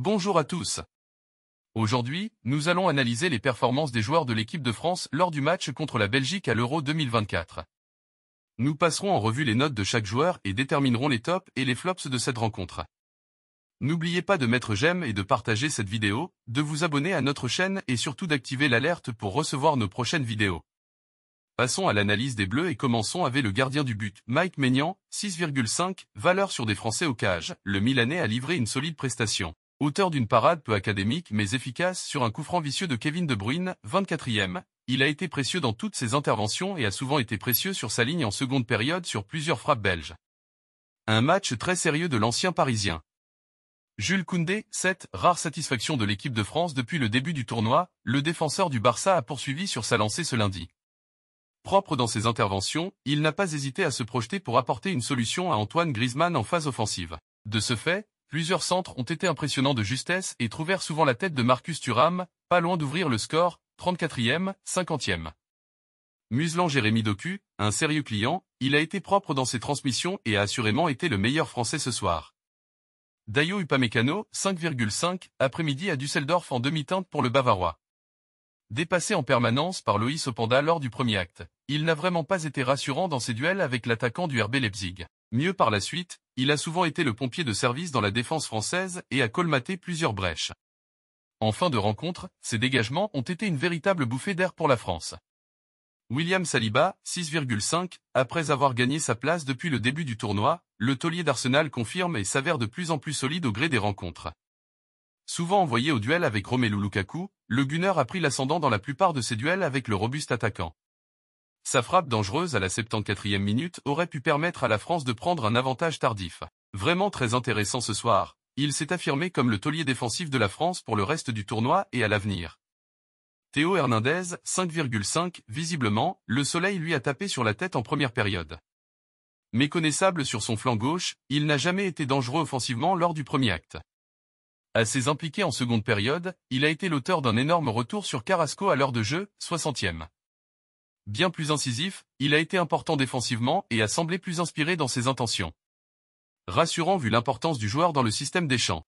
Bonjour à tous. Aujourd'hui, nous allons analyser les performances des joueurs de l'équipe de France lors du match contre la Belgique à l'Euro 2024. Nous passerons en revue les notes de chaque joueur et déterminerons les tops et les flops de cette rencontre. N'oubliez pas de mettre j'aime et de partager cette vidéo, de vous abonner à notre chaîne et surtout d'activer l'alerte pour recevoir nos prochaines vidéos. Passons à l'analyse des Bleus et commençons avec le gardien du but, Mike Maignan, 6,5, valeur sur des Français au cage. Le Milanais a livré une solide prestation. Auteur d'une parade peu académique mais efficace sur un coup franc vicieux de Kevin De Bruyne, 24e, il a été précieux dans toutes ses interventions et a souvent été précieux sur sa ligne en seconde période sur plusieurs frappes belges. Un match très sérieux de l'ancien Parisien. Jules Koundé, 7, rare satisfaction de l'équipe de France depuis le début du tournoi, le défenseur du Barça a poursuivi sur sa lancée ce lundi. Propre dans ses interventions, il n'a pas hésité à se projeter pour apporter une solution à Antoine Griezmann en phase offensive. De ce fait, plusieurs centres ont été impressionnants de justesse et trouvèrent souvent la tête de Marcus Thuram, pas loin d'ouvrir le score, 34e, 50e. Muselant Jérémy Doku, un sérieux client, il a été propre dans ses transmissions et a assurément été le meilleur français ce soir. Dayo Upamecano, 5,5, après-midi à Düsseldorf en demi-teinte pour le Bavarois. Dépassé en permanence par Loïs Openda lors du premier acte, il n'a vraiment pas été rassurant dans ses duels avec l'attaquant du RB Leipzig. Mieux par la suite, il a souvent été le pompier de service dans la défense française et a colmaté plusieurs brèches. En fin de rencontre, ses dégagements ont été une véritable bouffée d'air pour la France. William Saliba, 6,5, après avoir gagné sa place depuis le début du tournoi, le taulier d'Arsenal confirme et s'avère de plus en plus solide au gré des rencontres. Souvent envoyé au duel avec Romelu Lukaku, le Gunner a pris l'ascendant dans la plupart de ses duels avec le robuste attaquant. Sa frappe dangereuse à la 74e minute aurait pu permettre à la France de prendre un avantage tardif. Vraiment très intéressant ce soir, il s'est affirmé comme le taulier défensif de la France pour le reste du tournoi et à l'avenir. Théo Hernandez, 5,5, visiblement, le soleil lui a tapé sur la tête en première période. Méconnaissable sur son flanc gauche, il n'a jamais été dangereux offensivement lors du premier acte. Assez impliqué en seconde période, il a été l'auteur d'un énorme retour sur Carrasco à l'heure de jeu, 60e. Bien plus incisif, il a été important défensivement et a semblé plus inspiré dans ses intentions. Rassurant vu l'importance du joueur dans le système des champs.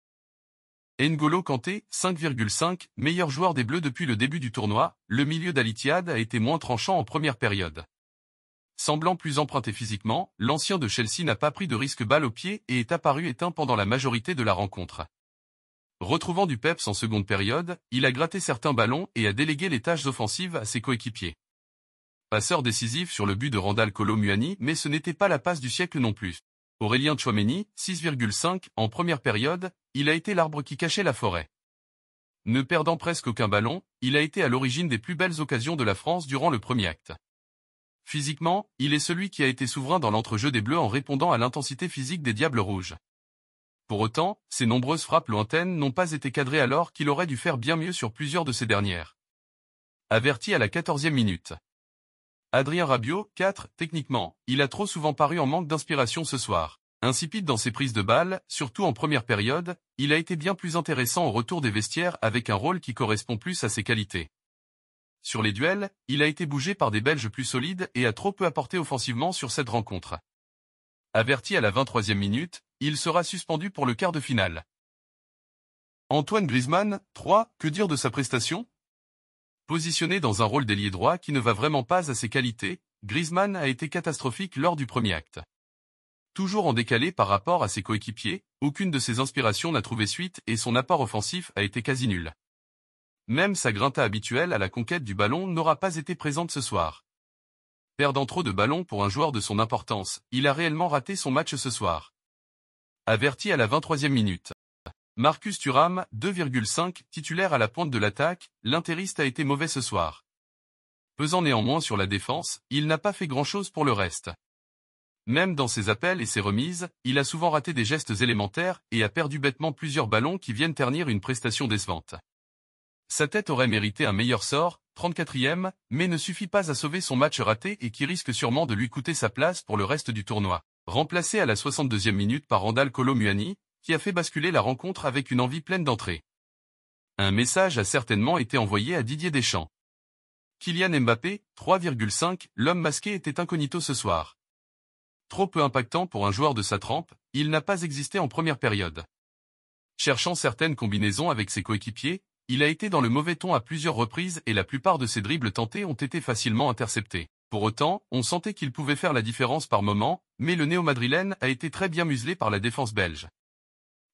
N'Golo Kanté, 5,5, meilleur joueur des Bleus depuis le début du tournoi, le milieu d'Al Ittihad a été moins tranchant en première période. Semblant plus emprunté physiquement, l'ancien de Chelsea n'a pas pris de risque balle au pied et est apparu éteint pendant la majorité de la rencontre. Retrouvant du peps en seconde période, il a gratté certains ballons et a délégué les tâches offensives à ses coéquipiers. Passeur décisif sur le but de Randal Kolo Muani, mais ce n'était pas la passe du siècle non plus. Aurélien Tchouaméni, 6,5, en première période, il a été l'arbre qui cachait la forêt. Ne perdant presque aucun ballon, il a été à l'origine des plus belles occasions de la France durant le premier acte. Physiquement, il est celui qui a été souverain dans l'entrejeu des Bleus en répondant à l'intensité physique des Diables Rouges. Pour autant, ses nombreuses frappes lointaines n'ont pas été cadrées alors qu'il aurait dû faire bien mieux sur plusieurs de ces dernières. Averti à la 14e minute. Adrien Rabiot, 4, techniquement, il a trop souvent paru en manque d'inspiration ce soir. Insipide dans ses prises de balles, surtout en première période, il a été bien plus intéressant au retour des vestiaires avec un rôle qui correspond plus à ses qualités. Sur les duels, il a été bougé par des Belges plus solides et a trop peu apporté offensivement sur cette rencontre. Averti à la 23e minute, il sera suspendu pour le quart de finale. Antoine Griezmann, 3, que dire de sa prestation ? Positionné dans un rôle d'ailier droit qui ne va vraiment pas à ses qualités, Griezmann a été catastrophique lors du premier acte. Toujours en décalé par rapport à ses coéquipiers, aucune de ses inspirations n'a trouvé suite et son apport offensif a été quasi nul. Même sa grinta habituelle à la conquête du ballon n'aura pas été présente ce soir. Perdant trop de ballons pour un joueur de son importance, il a réellement raté son match ce soir. Averti à la 23e minute. Marcus Thuram, 2,5, titulaire à la pointe de l'attaque, l'interiste a été mauvais ce soir. Pesant néanmoins sur la défense, il n'a pas fait grand-chose pour le reste. Même dans ses appels et ses remises, il a souvent raté des gestes élémentaires et a perdu bêtement plusieurs ballons qui viennent ternir une prestation décevante. Sa tête aurait mérité un meilleur sort, 34e, mais ne suffit pas à sauver son match raté et qui risque sûrement de lui coûter sa place pour le reste du tournoi. Remplacé à la 62e minute par Randal Kolo Muani, qui a fait basculer la rencontre avec une envie pleine d'entrée. Un message a certainement été envoyé à Didier Deschamps. Kylian Mbappé, 3,5, l'homme masqué était incognito ce soir. Trop peu impactant pour un joueur de sa trempe, il n'a pas existé en première période. Cherchant certaines combinaisons avec ses coéquipiers, il a été dans le mauvais ton à plusieurs reprises et la plupart de ses dribbles tentés ont été facilement interceptés. Pour autant, on sentait qu'il pouvait faire la différence par moment, mais le néo-madrilène a été très bien muselé par la défense belge.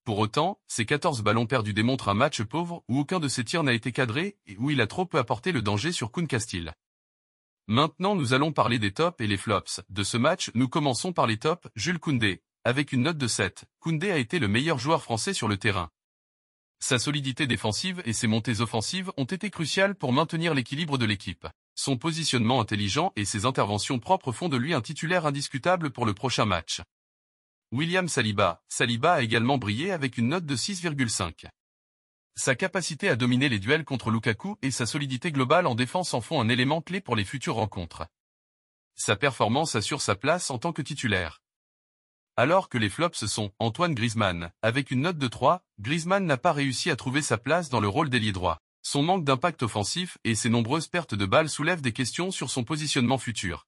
Pour autant, ses 14 ballons perdus démontrent un match pauvre où aucun de ses tirs n'a été cadré et où il a trop peu apporté le danger sur Koen Castille. Maintenant nous allons parler des tops et les flops. De ce match, nous commençons par les tops. Jules Koundé. Avec une note de 7, Koundé a été le meilleur joueur français sur le terrain. Sa solidité défensive et ses montées offensives ont été cruciales pour maintenir l'équilibre de l'équipe. Son positionnement intelligent et ses interventions propres font de lui un titulaire indiscutable pour le prochain match. William Saliba. Saliba a également brillé avec une note de 6,5. Sa capacité à dominer les duels contre Lukaku et sa solidité globale en défense en font un élément clé pour les futures rencontres. Sa performance assure sa place en tant que titulaire. Alors que les flops sont Antoine Griezmann. Avec une note de 3, Griezmann n'a pas réussi à trouver sa place dans le rôle d'ailier droit. Son manque d'impact offensif et ses nombreuses pertes de balles soulèvent des questions sur son positionnement futur.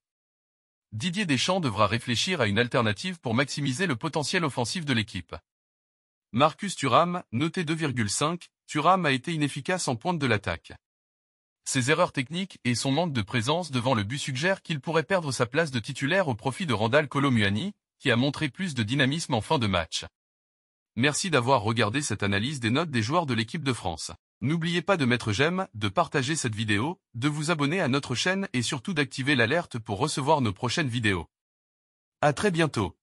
Didier Deschamps devra réfléchir à une alternative pour maximiser le potentiel offensif de l'équipe. Marcus Thuram, noté 2,5, Thuram a été inefficace en pointe de l'attaque. Ses erreurs techniques et son manque de présence devant le but suggèrent qu'il pourrait perdre sa place de titulaire au profit de Randal Kolo Muani, qui a montré plus de dynamisme en fin de match. Merci d'avoir regardé cette analyse des notes des joueurs de l'équipe de France. N'oubliez pas de mettre j'aime, de partager cette vidéo, de vous abonner à notre chaîne et surtout d'activer l'alerte pour recevoir nos prochaines vidéos. À très bientôt.